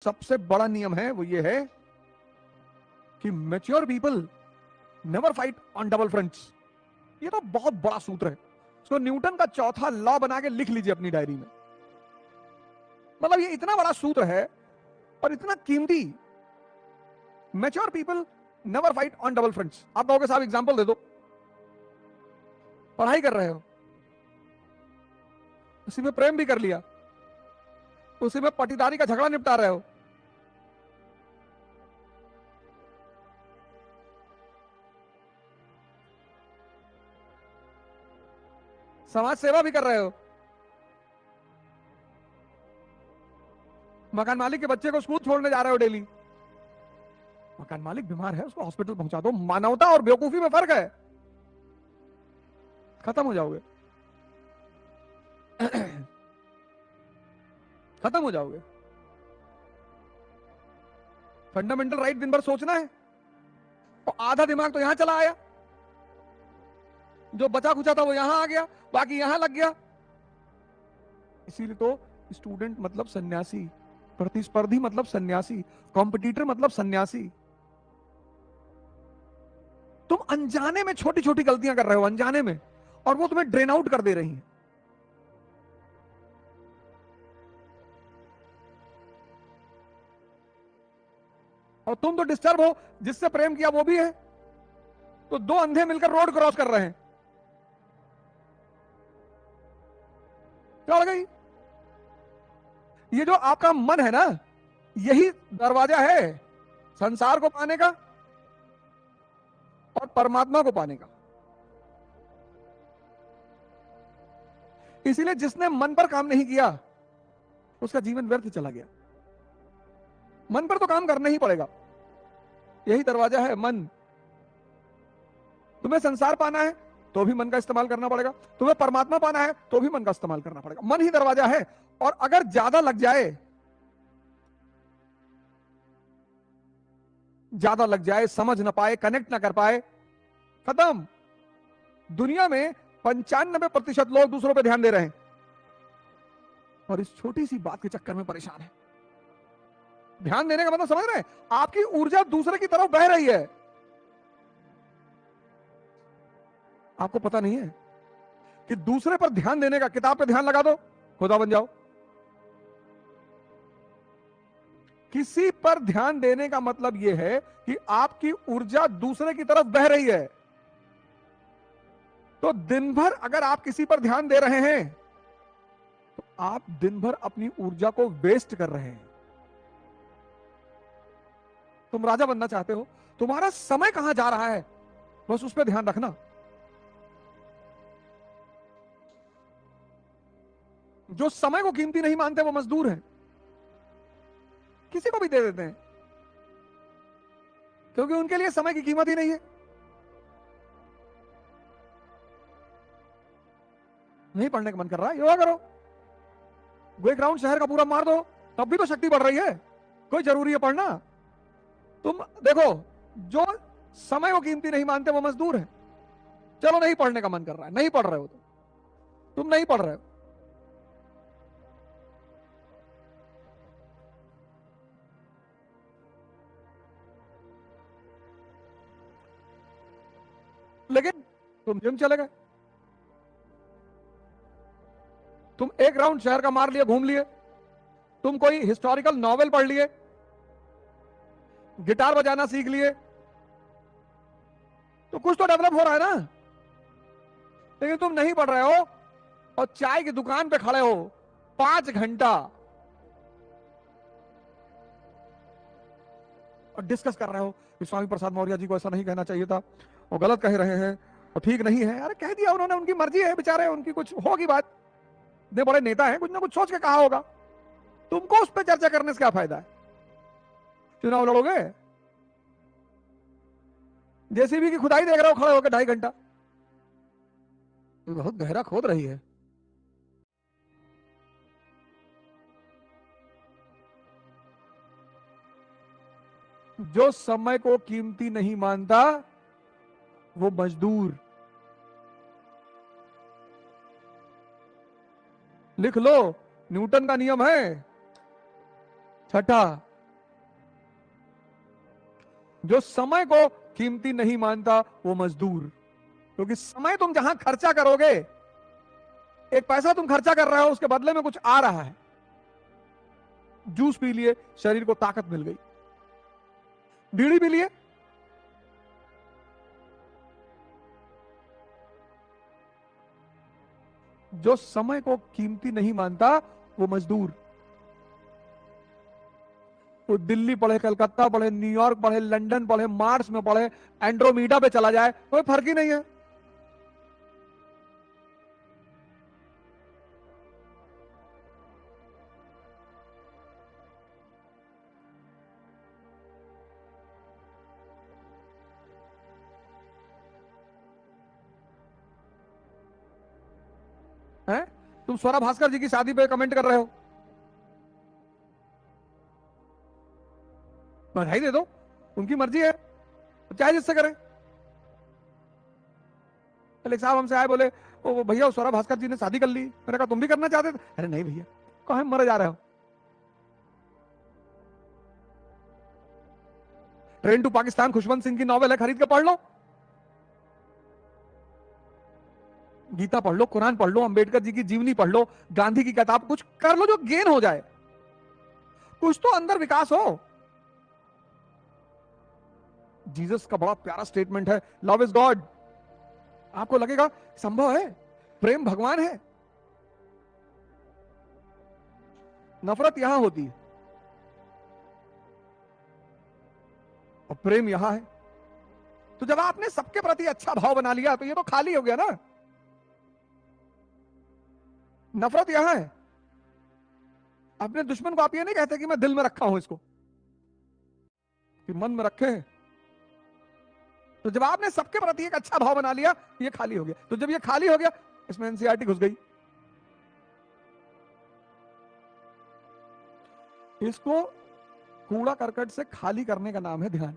सबसे बड़ा नियम है वो ये है कि mature people never fight on double fronts. ये तो बहुत बड़ा सूत्र है, इसको न्यूटन का चौथा लॉ बना के लिख लीजिए अपनी डायरी में। मतलब ये इतना बड़ा सूत्र है और इतना कीमती। Mature people never fight on double fronts. आप कहोगे साहब एग्जांपल दे दो। पढ़ाई कर रहे हो, उसी में प्रेम भी कर लिया, उसी में पटीदारी का झगड़ा निपटा रहे हो, समाज सेवा भी कर रहे हो, मकान मालिक के बच्चे को स्कूल छोड़ने जा रहे हो डेली, मकान मालिक बीमार है उसको हॉस्पिटल पहुंचा दो। मानवता और बेवकूफी में फर्क है, खत्म हो जाओगे खत्म हो जाओगे। फंडामेंटल राइट दिन भर सोचना है और आधा दिमाग तो यहां चला आया, जो बचा खुचा था वो यहां आ गया, बाकी यहां लग गया। इसीलिए तो स्टूडेंट मतलब सन्यासी, प्रतिस्पर्धी मतलब सन्यासी, कॉम्पिटिटर मतलब सन्यासी। तुम अनजाने में छोटी छोटी गलतियां कर रहे हो, अनजाने में, और वो तुम्हें ड्रेन आउट कर दे रही हैं। और तुम तो डिस्टर्ब हो, जिससे प्रेम किया वो भी है, तो दो अंधे मिलकर रोड क्रॉस कर रहे हैं, चढ़ गई। ये जो आपका मन है ना, यही दरवाजा है संसार को पाने का और परमात्मा को पाने का। इसीलिए जिसने मन पर काम नहीं किया उसका जीवन व्यर्थ चला गया। मन पर तो काम करना ही पड़ेगा, यही दरवाजा है मन। तुम्हें संसार पाना है तो भी मन का इस्तेमाल करना पड़ेगा, तुम्हें परमात्मा पाना है तो भी मन का इस्तेमाल करना पड़ेगा। मन ही दरवाजा है, और अगर ज्यादा लग जाए, ज्यादा लग जाए, समझ ना पाए, कनेक्ट ना कर पाए, खत्म। दुनिया में 95% लोग दूसरों पे ध्यान दे रहे हैं और इस छोटी सी बात के चक्कर में परेशान है। ध्यान देने का मतलब समझ रहे हैं? आपकी ऊर्जा दूसरे की तरफ बह रही है, आपको पता नहीं है कि दूसरे पर ध्यान देने का, किताब पे ध्यान लगा दो खुदा बन जाओ। किसी पर ध्यान देने का मतलब यह है कि आपकी ऊर्जा दूसरे की तरफ बह रही है। तो दिन भर अगर आप किसी पर ध्यान दे रहे हैं तो आप दिन भर अपनी ऊर्जा को वेस्ट कर रहे हैं। तुम राजा बनना चाहते हो, तुम्हारा समय कहां जा रहा है बस उस पर ध्यान रखना। जो समय को कीमती नहीं मानते वो मजदूर हैं, किसी को भी दे देते हैं क्योंकि उनके लिए समय की कीमत ही नहीं है। नहीं पढ़ने का मन कर रहा है, योगा करो, एक राउंड शहर का पूरा मार दो, तब भी तो शक्ति बढ़ रही है। कोई जरूरी है पढ़ना? तुम देखो, जो समय को कीमती नहीं मानते वो मजदूर है। चलो नहीं पढ़ने का मन कर रहा है, नहीं पढ़ रहे हो, तो तुम नहीं पढ़ रहे हो, लेकिन तुम जिम चले गए, तुम एक राउंड शहर का मार लिए, घूम लिए, तुम कोई हिस्टोरिकल नॉवेल पढ़ लिए, गिटार बजाना सीख लिए, तो कुछ तो डेवलप हो रहा है ना। लेकिन तुम नहीं पढ़ रहे हो और चाय की दुकान पे खड़े हो 5 घंटा और डिस्कस कर रहे हो कि स्वामी प्रसाद मौर्य जी को ऐसा नहीं कहना चाहिए था, वो गलत कह रहे हैं और ठीक नहीं है। अरे कह दिया उन्होंने, उनकी मर्जी है बेचारे, उनकी कुछ होगी बात, इतने बड़े नेता हैं, कुछ ना कुछ सोच के कहा होगा। तुमको उस पर चर्चा करने से क्या फायदा है? चुनाव लड़ोगे, जेसीबी की खुदाई देख रहे हो खड़े होकर 2.5 घंटा, बहुत गहरा खोद रही है। जो समय को कीमती नहीं मानता वो मजदूर। लिख लो, न्यूटन का नियम है छठा, जो समय को कीमती नहीं मानता वो मजदूर। क्योंकि समय तुम जहां खर्चा करोगे, एक पैसा तुम खर्चा कर रहे हो, उसके बदले में कुछ आ रहा है। जूस पी लिए, शरीर को ताकत मिल गई। बीड़ी पी लिए, जो समय को कीमती नहीं मानता वो मजदूर। वो दिल्ली पढ़े, कलकत्ता पढ़े, न्यूयॉर्क पढ़े, लंदन पढ़े, मार्स में पढ़े, एंड्रोमीडा पे चला जाए, कोई फर्क ही नहीं है। हैं? तुम स्वरा भास्कर जी की शादी पे कमेंट कर रहे हो, बधाई दे दो, उनकी मर्जी है, चाहे जिससे करें। कल एक साहब हमसे आए, बोले वो भैया स्वरा भास्कर जी ने शादी कर ली। मैंने कहा तुम भी करना चाहते थे? अरे नहीं भैया, कहाँ मरे जा रहे हो। ट्रेन टू पाकिस्तान खुशवंत सिंह की नॉवेल है, खरीद के पढ़ लो। गीता पढ़ लो, कुरान पढ़ लो, अंबेडकर जी की जीवनी पढ़ लो, गांधी की किताब, कुछ कर लो जो गेन हो जाए, कुछ तो अंदर विकास हो। जीसस का बड़ा प्यारा स्टेटमेंट है, लव इज गॉड। आपको लगेगा संभव है, प्रेम भगवान है। नफरत यहां होती है और प्रेम यहां है। तो जब आपने सबके प्रति अच्छा भाव बना लिया तो ये तो खाली हो गया ना। नफरत यहां है। अपने दुश्मन को आप ये नहीं कहते कि मैं दिल में रखा हूं इसको, कि मन में रखे हैं। तो जब आपने सबके प्रति एक अच्छा भाव बना लिया, ये खाली हो गया। तो जब ये खाली हो गया, इसमें एनसीईआरटी घुस गई। इसको कूड़ा करकट से खाली करने का नाम है ध्यान।